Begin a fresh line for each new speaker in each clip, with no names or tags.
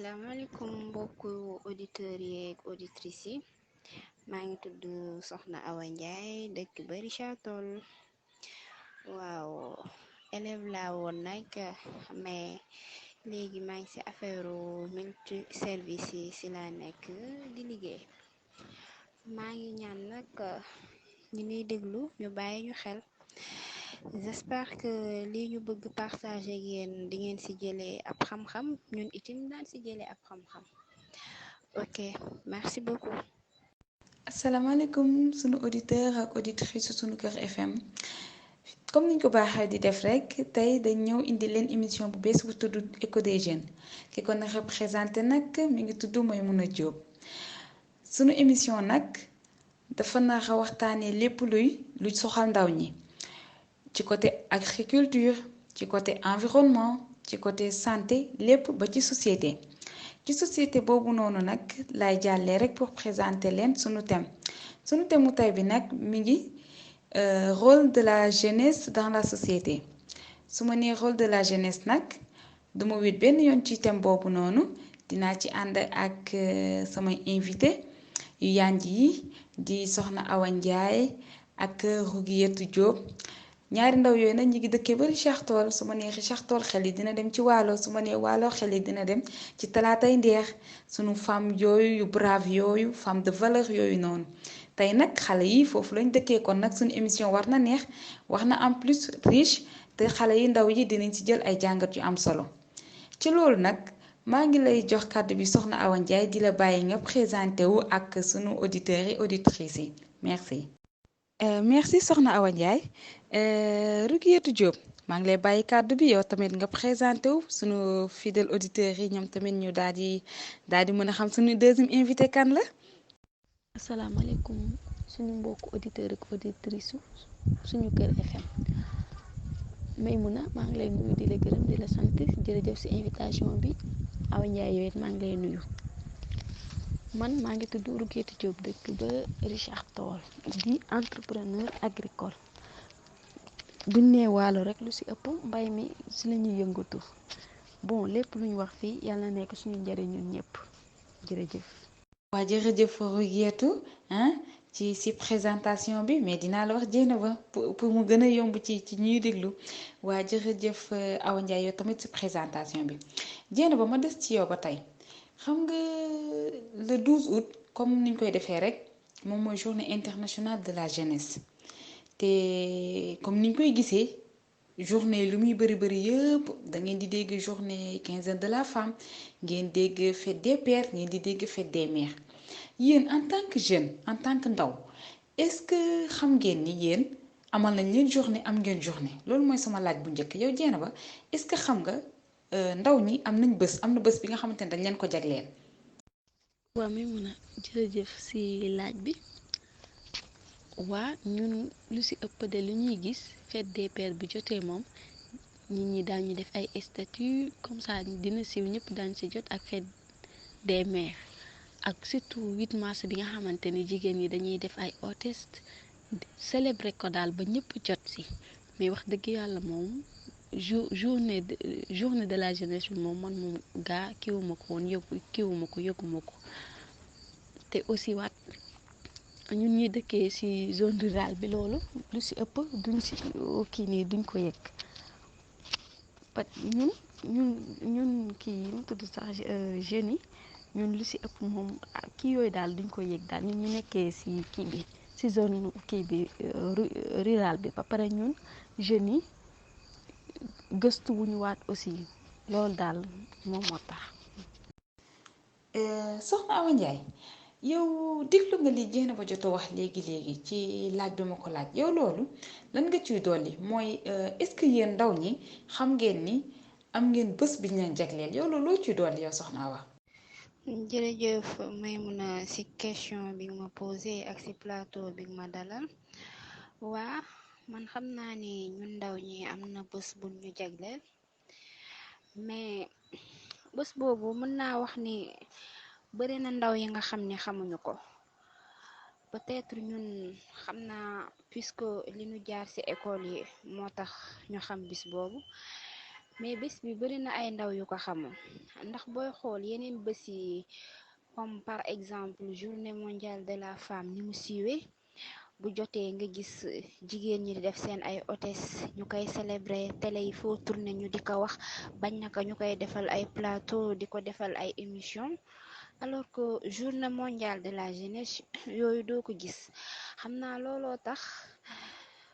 asalaamaaleykum mbokku auditeurs yeeg auditrices yi maa ngi tudd Soxna Awa Ndiaye dëkk ba Richard Toll waaw élève laa woon nag mais léegi maa ngi ci affaire multi service yi ci laa nekk di liggéey maa ngi ñaan nag ñi ñuy déglu ñu bàyyi ñu xel. J'espère que lii ñu bëgg partager ak yéen di ngeen ci jëlee ab xam-xam ñun itam daan ci jëlee ab xam-xam ok merci beaucoup.
asalaamaaleykum sunu auditeur ak auditrice sunu Kër FM comme niñ ko baaxee di def rek tey dañ ñëw indi leen émission bu bees bu tudd Écho des jeunes ki ko na représenté nag mi ngi tudd Maimouna Diop sunu émission nag dafa nar a waxtaanee lépp luy soxal ndaw ñi ci côté agriculture ci côté environnement ci côté santé lépp ba ci société boobu noonu nag lay jàllee rek pour présenter leen sunu thème mu tey bi nag mi ngi rôle de la jeunesse dans la société su ma nee rôle de la jeunesse nag duma wit benn yoon ci thème boobu noonu dinaa ci ànd ak samay invité yu yanj yi di Soxna Awa Ndiaye ak Rouguetou Diop ñaari ndaw yooyu nag ñi ngi dëkkee ba Richard Toll su ma nee Richard Toll xel yi dina dem ci Waalo su ma nee Waalo xel yi dina dem ci Talaatay Ndeex sunu femme yooyu yu brave yooyu femme de valeur yooyu noonu tey nag xale yi foofu lañ dëkkee kon nag suñu émission war na neex wax na en plus riche te xale yi ndaw yi dinañ ci jël ay jàngat yu am solo ci loolu nag maa ngi lay jox kàddu bi Soxna Awa Ndiaye di la bàyyi nga présenté wu ak sunu auditeurs et auditrices yi merci. Merci Soxna Awa Ndiaye Rouguetou Diop maa ngi lay bàyyi kàddu bi yow tamit nga présenté wu sunu fidèle auditeurs yi ñoom tamit ñu daal di mën a xam sunu deuxième invité kan la.
asalaamaaleykum suñu mbokku auditeurs ak auditrices suñu Kër FM Maimouna maa ngi lay nuyu di la gërëm di la sant jërëjëf ci invitation bi Awa Ndiaye yow it maa ngi lay nuyu. man maa ngi tudd Rouguetou Diop dëkk ba Richard Toll di entrepreneur agricole buñ nee Waalo rek lu ci ëpp mbay mi ci la ñuy yëngatu bon lépp lu ñu wax fii yàlla na nekk suñu njëriñ ñun ñëpp jërëjëf.
waa jërëjëf Rouguetou ci présentation bi mais dinaa la wax Dieynaba pour mu gën a yomb ci ñuy déglu waa jërëjëf Awa Ndiaye yow tamit ci présentation bi Dieynaba ma des ci yow ba tey. xam nga le 12 août comme niñ koy defee rek moom mooy journée internationale de la jeunesse te comme niñ koy gisee journée lu muy bëri yëpp da ngeen di dégg journée quinzaine de la femme ngeen dégg fête des pères ngeen di dégg fête des mères yéen en tant que jeune en tant que ndaw est-ce que xam ngeen ni yéen amal nañ leen journée am ngeen journée loolu mooy sama laaj bu njëkk yow Dieynaba est-ce que xam nga. ndaw ñi am na bés bi nga xamante ne dañ leen ko jagleel.
waa Maimouna jërëjëf ci laaj bi waa ñun lu ci ëpp de lu ñuy gis fête des pères bi jotee moom nit ñi daañu def ay statuts comme ça dina siiw ñëpp daañu ci jot ak fête des mères ak surtout 8 mars bi nga xamante ni jigéen ñi dañuy def ay hôtesse célébrer ko daal ba ñëpp jot ci mais wax dëgg yàlla moom. journée de la jeunesse bi moom man moom gaa kiiwuma ko woon yëguma ko te aussi waat ñun ñuy dëkkee ci zone rurale bi loolu lu ci ëpp duñ ci kii nii duñ ko yëg pat ñun kii mu tudd sax jeunes yi ñun lu ci ëpp moom kii yooyu daal duñ ko yëg daal ñun ñu nekkee ci kii bi ci zone kii bi rurale bi ba pare ñun jeunes yi gëstu wuñu waat aussi loolu daal moom moo tax.
Soxna Awa Ndiaye yow déglu nga li Dieynaba jot a wax léegi ci laaj bi ma ko laaj yow loolu lan nga ciy dolli mooy est-ce que yéen ndaw ñi xam ngeen ni am ngeen bés bi ñu leen jagleel yow loolu loo ciy dolli yow Soxna Awa.
jërëjëf Maimouna ci question bi nga ma posé ak ci plateau bi nga ma dalal waa. man xam naa ni ñun ndaw ñi am na bés bu ñu jagleel mais bés boobu mën naa wax ni bari na ndaw yi nga xam ni xamuñu ko peut-être ñun xam naa puisque li ñu jaar ci école yi moo tax ñu xam bis boobu mais bés bi bari na ay ndaw yu ko xamul ndax booy xool yeneen bés yi comme par exemple journée mondiale de la femme ni mu siiwee bu jotee nga gis jigéen ñi di def seen ay hôtesse ñu koy célébrer télé yi foo tourné ñu di ko wax bañ naka ñu koy defal ay plateau di ko defal ay émission alors que journée mondiale de la jeunesse yooyu doo ko gis xam naa looloo tax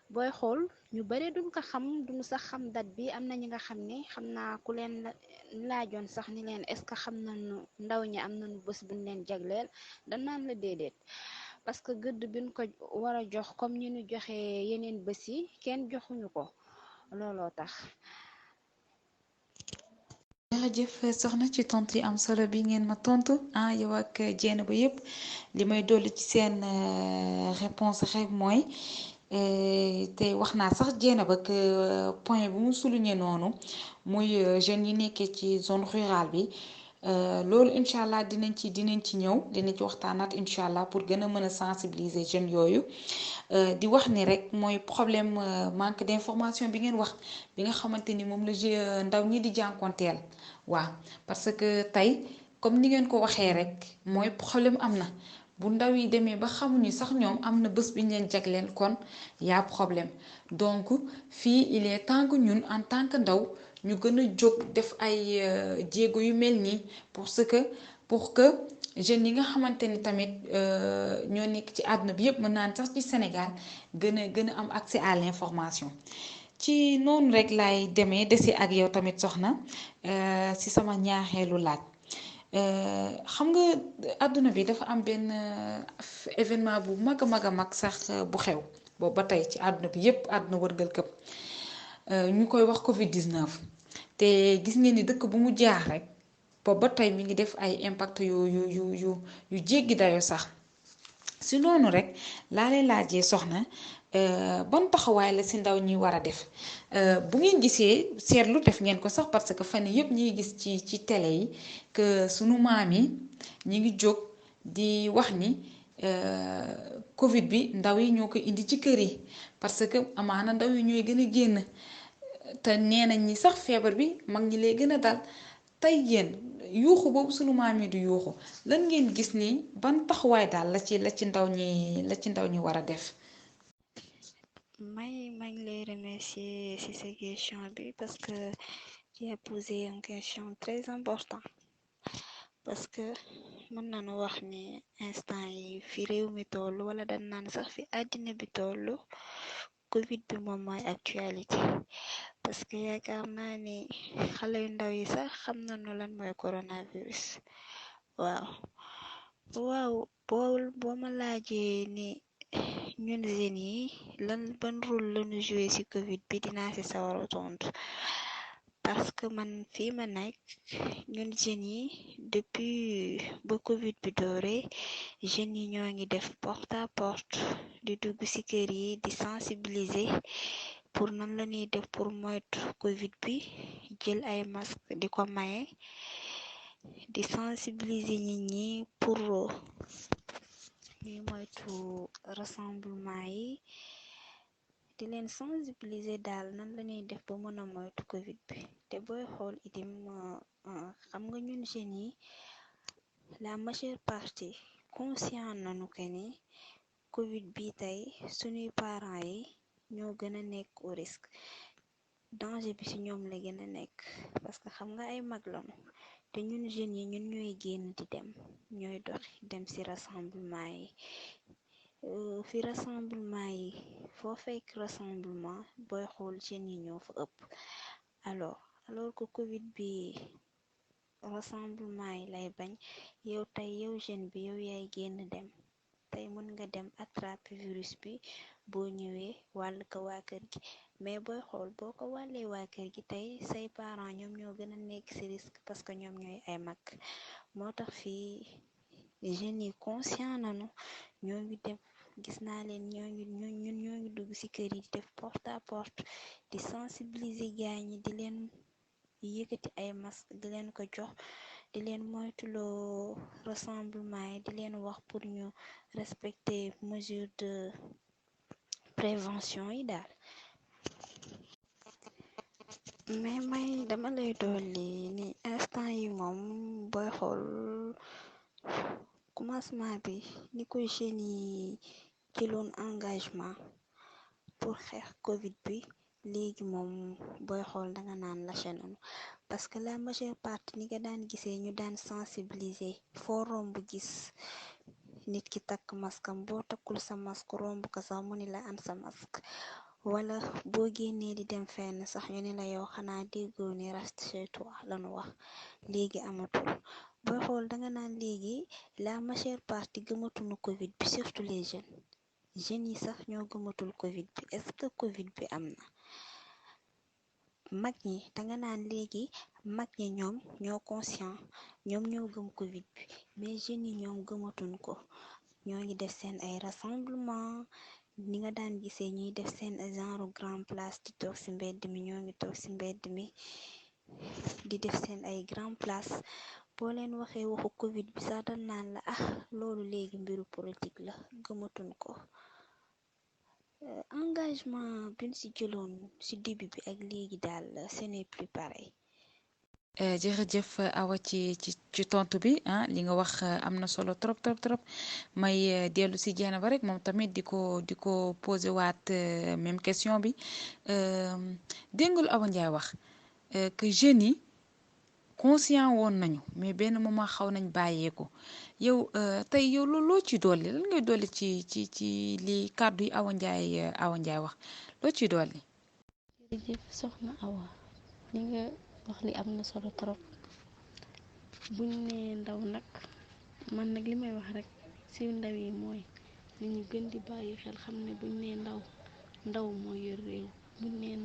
booy xool ñu bare duñ ko xam duñu sax xam date bi am na ñi nga xam ne xam naa ku leen laajoon sax ni leen est-ce que xam nañu ndaw ñi am nañu bés buñ leen jagleel danaan la déedéet parce que gëdd biñ ko war a jox comme ñi ñu joxe yeneen bés yi kenn joxuñu ko looloo tax.
jërëjëf soxna ci tontu yi am solo bi ngeen ma tontu yow ak jéen ba yépp li may dolli ci seen réponse rek mooy te wax naa sax jéen ba que point bu mu souligné noonu muy jeunes yi nekkee ci zone rurale bi loolu incha allah dinañ ci ñëw dinañ ci waxtaanaat incha allah pour gën a mën a sensibiliser jeunes yooyu. di wax ni rek mooy problème manque d'information bi ngeen wax bi nga xamante ni moom la ndaw ñi di jànkonteel waaw parce que tey comme ni ngeen ko waxee rek mooy problème am na bu ndaw yi demee ba xamuñu sax ñoom am na bés bi ñu leen jagleel kon y'a problème donc fii il est temps que ñun en tant que ndaw ñu gën a jóg def ay jéego yu mel nii pour que jeunes yi nga xamante ni tamit ñoo nekk ci àdduna bi yépp mën naan sax ci Sénégal gën a am accès à l'information ci noonu rek laay demee desi ak yow tamit soxna ci sama ñaaxeelu laaj xam nga àdduna bi dafa am benn événement bu mag a mag sax bu xew boobu ba tey ci àdduna bi yépp àdduna wërgal këpp ñu koy wax Covid 19 te gis ngeen ni dëkk bu mu jaar rek boobu ba tey mi ngi def ay impact yu jéggi dayo sax si noonu rek laa lay laajee soxna ban taxawaay la si ndaw ñi war a def bu ngeen gisee seetlu def ngeen ko sax parce que fan yëpp ñi ngi gis ci télé yi que sunu maam yi ñi ngi jóg di wax ni Covid bi ndaw yi ñoo ko indi ci kër yi parce que amaana ndaw yi ñooy gën a génn te nee nañ ñi sax feebar bi mag ñi lay gën a dal tey yéen yuuxu boobu sunu maam yi du yuuxu lan ngeen gis ni ban taxawaay daal la ci ndaw ñi war a def.
maa ngi lay remercier ci sa question bi parce que tu as posé une question très importante parce que mën nañu wax ni instant yi fi réew mi toll wala dañ naan sax fi àddina bi toll Covid bi moom mooy actualité parce que yaakaar naa ni xale yu ndaw yi sax xam nañu lan mooy coronavirus waaw boo ma laajee ni ñun jeunes yi ban rôle lañu joué ci Covid bi dinaa ci sawar a tontu parce que man fii ma nekk ñun jeunes yi depuis ba Covid bi doore jeunes yi ñoo ngi def porte à porte di dugg ci kër yi di sensibiliser pour nan la ñuy def pour moytu Covid bi jël ay masque di ko maye di sensibiliser nit ñi pour ñuy moytu rassemblement yi di leen sensibiliser daal nan la ñuy def ba mën a moytu Covid bi te booy xool itam xam nga ñun jeunes yi la majeure partie conscient nañu que ni Covid bi tey suñuy parents yi ñoo gën a nekk au risque danger bi ci ñoom la gën a nekk parce que xam nga ay mag lañu te ñun jeunes yi ñun ñooy génn di dem ñooy doxi dem ci rassemblement yi fi rassemblement yi foo fekk rassemblement booy xool jeunes yi ñoo fa ëpp alors que Covid bi rassemblement yi lay bañ yow tey yow jeune bi yow yaay génn dem tey mën nga dem attraper virus bi boo ñëwee wàll ko waa kër gi mais booy xool boo ko wàllee waa kër gi tey say parents ñoom ñoo gën a nekk ci risque parce que ñoom ñooy ay mag moo tax fii jeunes yi conscient nañu ñoo ngi def gis naa leen ñoo ngi dugg ci kër yi di def porte à porte di sensibiliser gaay ñi di leen yëkkati ay masque di leen ko jox di leen moytuloo rassemblement yi di leen wax pour ñu respecter mesure de prévention yi daal. mais may dama lay dolli ni instant yi moom booy xool commencement bi ni ko jeunes yi jëloon engagement pour xeex Covid bi léegi moom booy xool danga naan lâché nañu parce que la majeure partie ni nga daan gisee ñu daan sensibiliser foo romb gis nit ki takk maskam boo takkul sa masque romb ko sax mu ni la an sa masque wala boo génnee di dem fenn sax ñu ni la yow xanaa déggoo ni reste chez toi lañu wax léegi amatul booy xool danga naan léegi la majeure partie gëmatuñu Covid bi surtout les jeunes yi sax ñoo gëmatul Covid bi est-ce que Covid bi am na mag ñi danga naan léegi mag ñi ñoom ñoo conscient ñoom ñoo gëm Covid bi mais jeunes yi ñoom gëmatuñ ko ñoo ngi def seen ay rassemblement ni nga daan gisee ñuy def seen genre grand place di toog ci mbedd mi ñoo ngi toog ci mbedd mi di def seen ay grand place boo leen waxee waxu Covid bi sax dañ naan la loolu léegi mbiru politique la gëmatuñ ko engagement biñ ci jëloon ci début bi ak léegi daal ce n'est plus pareil.
jërëjëf Awa ci tontu bi li nga wax am na solo trop trop trop may dellu si jeena ba rek moom tamit di ko posé waat même question bi dégg nga lu Awa Ndiaye wax que jeunes yi conscient woon nañu mais benn moment xaw nañ bàyyeeku yow tey yow loo ci dolli lan ngay dolli ci li kàddu yi Awa Ndiaye wax loo ciy dolli.
jërëjëf soxna Awa li nga wax li am na solo trop buñ nee ndaw nag man nag li may wax rek ci ndaw yi mooy ni ñu gën di bàyyi xel xam ne buñ nee ndaw moo yor réew buñ nee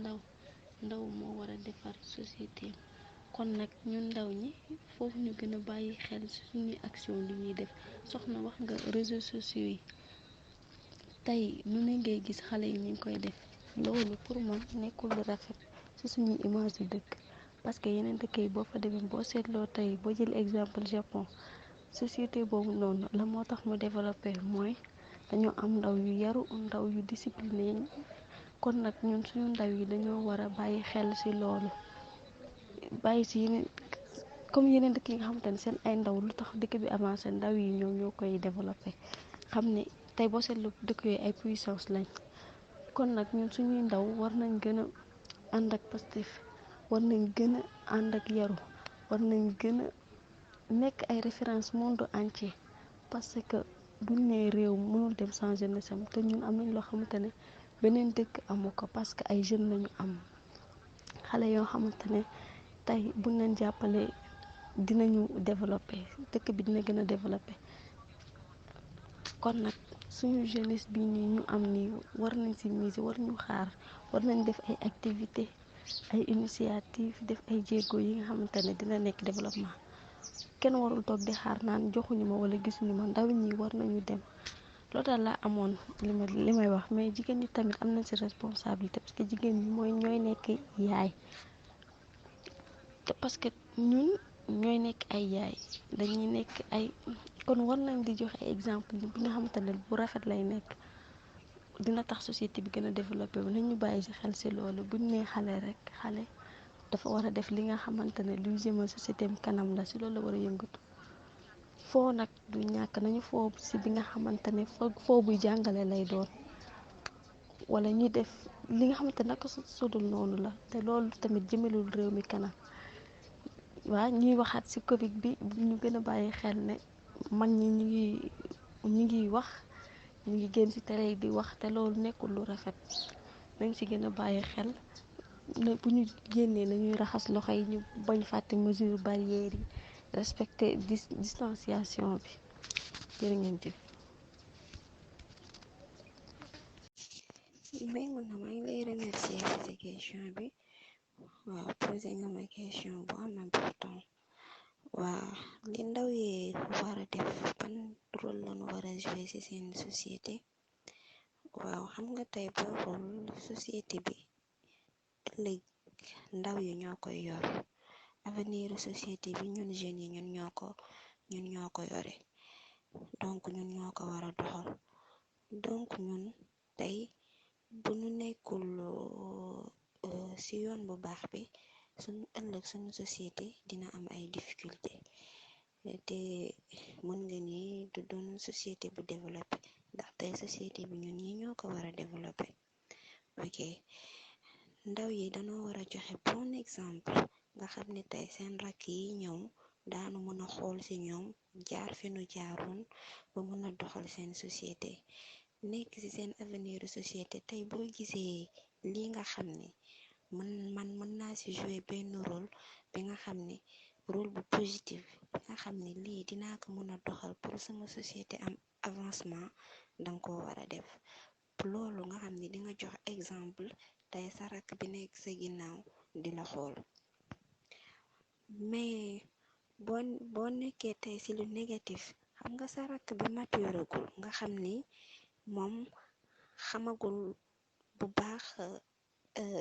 ndaw moo war a defar société kon nag ñun ndaw ñi foofu ñu gën a bàyyi xel ci suñuy action li ñuy def soxna wax nga réseaux sociaux yi tey nu ne ngay gis xale yi ñu ngi koy def loolu pour man nekkul lu rafet ci suñuy image yu dëkk parce que yeneen dëkk yi boo fa demee boo seetloo tey boo jël exemple Japon société boobu noonu la moo tax mu développé mooy dañoo am ndaw yu yaru ndaw yu discipliné kon nag ñun suñu ndaw yi dañoo war a bàyyi xel ci loolu bàyyi ci yeneen comme yeneen dëkk yi nga xamante ne seen ay ndaw lu tax dëkk bi avancé ndaw yi ñoo koy développé xam ne tey boo seetlu dëkk yooyu ay puissance lañ kon nag ñun suñuy ndaw war nañ gën a ànd ak Pastef war nañ gën a ànd ak yaru war nañ gën a nekk ay référence monde entier parce que buñ nee réew mënul dem sans jeunesse am te ñun am nañ loo xamante ne beneen dëkk amu ko parce que ay jeunes lañu am xale yoo xamante ne tey buñ leen jàppale dinañu développé dëkk bi dina gën a développé kon nag suñu jeunesse bi nii ñu am ni war nañ ci mise war ñu xaar war nañ def ay activité ay initiative def ay jéego yi nga xamante ne dina nekk développement kenn warul toog di xaar naan joxuñu ma wala gisuñu ma ndaw ñi war nañu dem loolu daal laa amoon li may wax mais jigéen ñi tamit am nañ ci responsabilité parce que jigéen ñi ñooy nekk yaay te parce que ñun ñooy nekk ay yaay dañuy nekk ay kon war nañ di joxe ay exemple bi nga xamante ne bu rafet lay nekk dina tax société bi gën a développé wu nañu bàyyi ci xel ci loolu buñ nee xale rek xale dafa war a def li nga xamante ne luy jëmal société am kanam la ci loolu la war a yëngatu foo nag du ñàkk nañu foo ci bi nga xamante ne foo buy jàngale lay doon wala ñuy def li nga xamante naka sudul noonu la te loolu tamit jëmelul réew mi kanam waa ñuy waxaat ci Covid bi ñu gën a bàyyi xel ne mag ñi ñu ngi wax ñu ngi génn ci télé yi di wax te loolu nekkul lu rafet nañ ci gën a bàyyi xel bu ñu génnee nañuy raxas loxo yi ñu bañ fàtte mesure barrière yi respecter distanciation bi jërë ngeen jëf.
may mun na maa ngi lay remercier ci question bi waaw posé nga ma question bu am important waaw li ndaw yi war a def ban rôle lañu war a jouer ci seen société waaw xam nga tey boo xool société bi ëllëg ndaw yi ñoo koy yor avenir société bi ñun jeunes yi ñun ñoo ko yore donc ñun ñoo ko war a doxal donc ñun tey bu ñu nekkul ci yoon bu baax bi suñu société dina am ay difficulté te mën nga ni du doon société bu développé ndax tey société bi ñun ñi ñoo ko war a développé. ok ndaw yi dañoo war a joxe bon exemple nga xam ne tey seen rakk yi ñëw daanu mën a xool ci ñoom jaar fi nu jaaroon ba mën a doxal seen société nekk ci seen avenir société. tey boo gisee lii nga xam ne man mën naa ci jouer benn rôle bi nga xam ne rôle bu positif bi nga xam ne lii dinaa ko mën a doxal pour sama société am avancement danga ko war a def. loolu nga xam ne di nga jox exemple tey sa rakk bi nekk sa ginnaaw di la xool. mais boo nekkee tey ci lu négatif xam nga sa rakk bi maturagul nga xam ni moom xamagul bu baax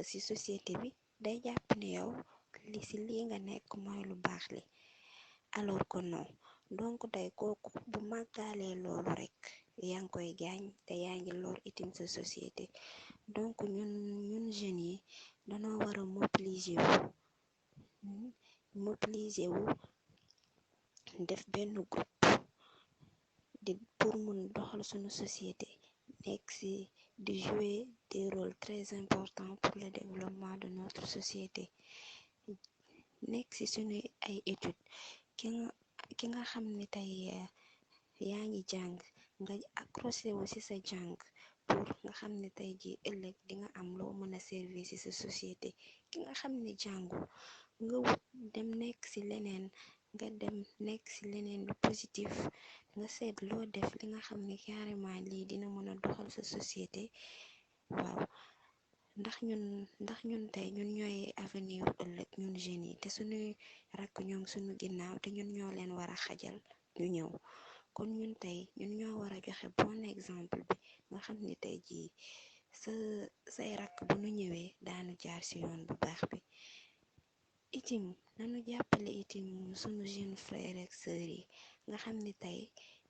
ci société bi day jàpp ne yow ci lii nga nekk mooy lu baax li alors que non. donc tey kooku bu màggaalee loolu rekk yaa ngi koy gaañ te yaa ngi lor itim sa société. donc ñun jeunes yi danoo war a mobiliser wu def benn groupe pour mun doxal suñu société nekk ci di jouer des rôles très importants pour le développement de notre société. nekk ci suñu ay études ki nga xam ne tey yaa ngi jàng nga accroché wu ci sa jàng pour nga xam ne tey ji ëllëg di nga am loo mën a servir ci sa société. ki nga xam ne jàngu nga wut dem nekk ci leneen lu positif nga seet loo def li nga xam ne carrément lii dina mën a doxal sa société. waaw ndax ñun tey ñun ñooy avenir ëllëg ñun jeunes yi te suñuy rakk ñoom suñu ginnaaw te ñun ñoo leen war a xajal ñu ñëw. kon ñun tey ñun ñoo war a joxe bon exemple bi nga xam ne tey jii say rakk bu nu ñëwee daanu jaar ci yoon bu baax bi. itim nanu jàppale itim sunu jeune frères ak sœurs yi nga xam ne tey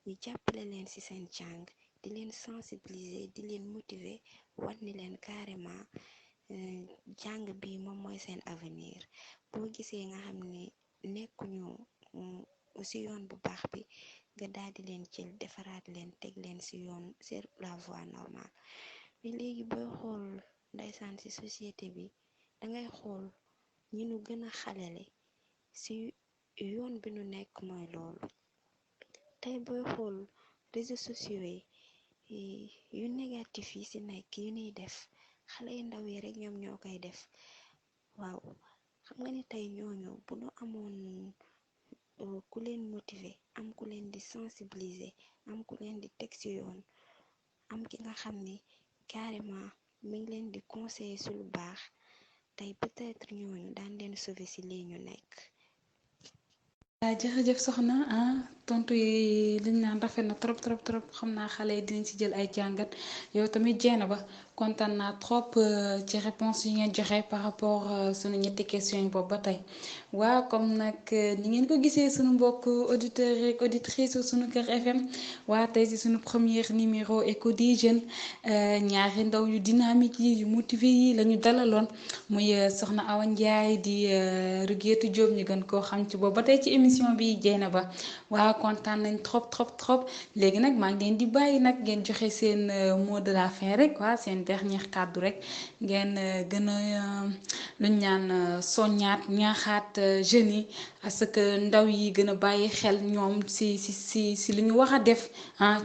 ñu jàppale leen ci seen jàng di leen sensibiliser di leen motiver war ni leen carrément jàng bi moom mooy seen avenir. boo gisee nga xam ne nekkuñu ci yoon bu baax bi nga daal di leen jël defaraat leen teg leen ci yoon sur la voie normale. mais léegi booy xool ndaysaan ci société bi dangay xool ñi nu gën a xalele ci yoon bi nu nekk mooy loolu. tey booy xool réseaux sociaux yi yu négatif yi ci nekk yu ñuy def xale yu ndaw yi rek ñoom ñoo koy def. waaw xam nga ni tey ñooñu bu nu amoon ku leen motiver am ku leen di sensibiliser am ku leen di teg ci yoon am ki nga xam ni carrément mi ngi leen di conseiller ci lu baax tey peut-être ñooñu daan leen sauver ci lii ñu nekk.
jërëjëf soxna tontu yi liñ naan rafet na trop xam naa xale yi dinañ ci jël ay jàngat yow tamit jeena ba kontaan naa trop ci réponse yi ngeen joxe par rapport sunu ñetti question yi boobu ba tey. waaw comme nag ni ngeen ko gisee sunu mbokk auditeurs ak auditrices sunu Kër FM waa tey ci sunu premier numéro Écho des jeunes ñaari ndaw yu dynamique yi yu motivé yi la ñu dalaloon muy soxna Awa Ndiaye di Rouguetou Diop ñu gën koo xam ci boobu ba tey ci émission bi jeena ba waaw kontaan nañ trop léegi nag maa ngi leen di bàyyi nag ngeen joxe seen mot de la fin rek waa seen dernier kàddu rek ngeen gën a luñ ñaan soññaat ñaaxaat jeunes yi parce que ndaw yi gën a bàyyi xel ñoom si li ñu wax a def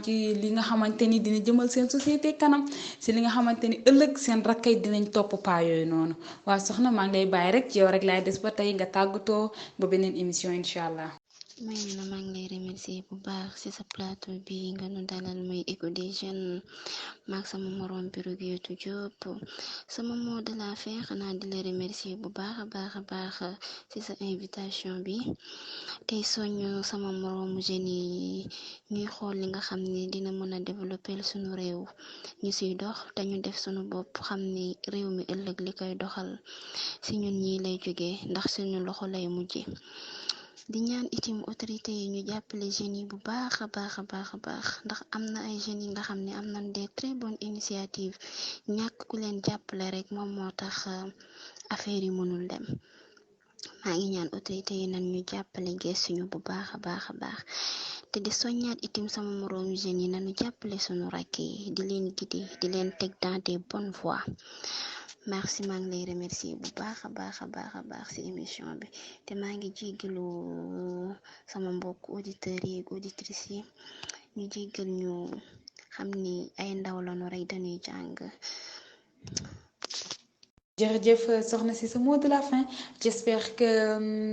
ci li nga xamante ni dina jëmal seen société kanam si li nga xamante ni ëllëg seen rakkay dinañ topp paa yooyu noonu waaw soxna maa ngi lay bàyyi rek ci yow rek laay des ba tey nga tàggatoo ba beneen émission incha allah.
may na maa ngi lay remercier bu baax ci sa plateau bi nga nu dalal muy Écho des jeunes maag sama morom bi Rouguetou Diop sama mot de la fin xanaa di la remercier bu baax a baax ci sa invitation bi tey soñu sama moroomu jeunes yi ñuy xool li nga xam ni dina mën a développer sunu réew ñu ciy dox te ñu def sunu bopp xam ni réew mi ëllëg li koy doxal ci ñun ñi lay jóge ndax suñu loxo lay mujje di ñaan itim autorité yi ñu jàppale jeunes yi bu baax a baax ndax am na ay jeunes yi nga xam ne am nañ des très bonnes initiatives ñàkk ku leen jàppale rek moom moo tax affaire yi mënul dem maa ngi ñaan autorité yi nan ñu jàppale gëstuñu bu baax a baax a baax te di soññaat itim sama moroom jeunes yi nanu jàppale suñu rakk yi di leen gidi di leen teg dans des bonnes voies. merci maa ngi lay remercier bu baax a baax a baax a baax ci émission bi te maa ngi jéggalu sama mbokk auditeurs yi ak auditrices yi ñu jéggal ñu xam ni ay ndaw lañu rek dañuy jàng.
jërëjëf soxna si sa mot de la fin j'espère que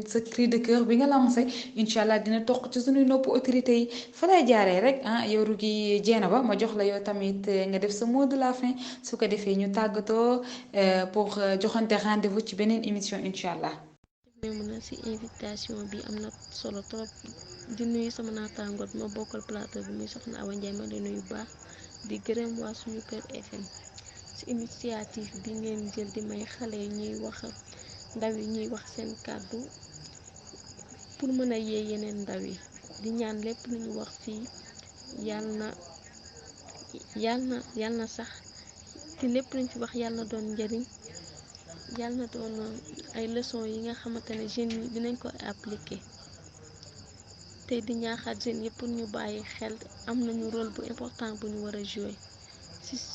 sa cri de cœur bi nga lancé incha allah dina toq ci suñuy nopp autorité yi fa lay jaaree rek yow Rougui Dieynaba ma jox la yow tamit nga def sa mot de la fin su ko defee ñu tàggatoo pour joxante rendez-vous ci beneen émission incha allah.
mën na ci invitation bi am na solo trop di nuyu sama naataangoor bi ma bokkal plateau bi muy soxna Awa Ndiaye ma di nuyu baax di gërëm waa suñu kër FM ci initiative bi ngeen jël di may xale yi ñuy wax ndaw yi ñuy wax seen kàddu pour mën a yee yeneen ndaw yi di ñaan lépp lu ñu wax fii yàlla na sax te lépp luñ fi wax yàlla na doon njëriñ yàlla na doon ay leçons yi nga xamante ne jeunes yi dinañ ko appliquer te di ñaaxaat jeunes yi pour ñu bàyyi xel am nañu rôle bu important bu ñu war a jouer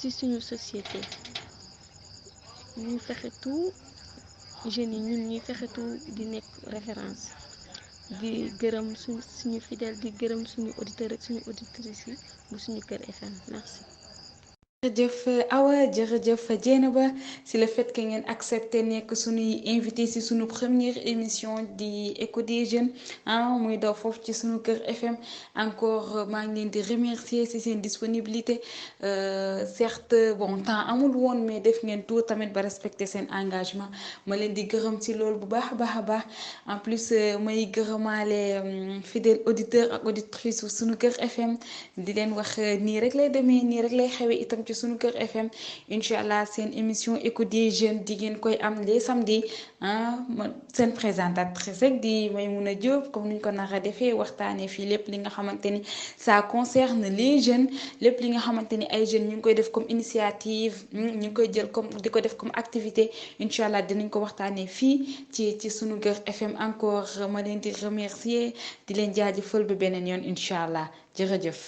ci suñu société ñuy fexe tout jeunes yi ñun ñuy fexe tout di nekk référence di gërëm suñu fidèle di gërëm suñu auditeurs ak suñu auditrices yi bu suñu kër FM merci.
jërëjëf Awa jërëjëf Dieynaba si le fait que ngeen accepté nekk suñuy invité si suñu première émission di Écho des jeunes muy daw foofu ci suñu kër FM encore maa ngi leen di remercier si seen disponibilité certes bon temps amul woon mais def ngeen tout tamit ba respecter seen engagement ma leen di gërëm si loolu bu baax a baax a baax en plus may gërëmaale fidèle auditeur ak auditrice suñu kër FM di leen wax nii rek lay demee nii rek lay xewee itam ci sunu kër FM incha allah seen émission Écho des jeunes di ngeen koy am les samedis seen présentatrice rek di Maymouna Diop comme ni ñu ko nar a defee waxtaanee fii lépp li nga xamante ni ça concerne les jeunes lépp li nga xamante ni ay jeunes ñu ngi koy def comme initiative ñu ngi koy jël comme di ko def comme activité incha allah dinañ ko waxtaanee fii ci sunu kër FM encore ma leen di remercier di leen jaajëfal ba beneen yoon incha allah jërëjëf.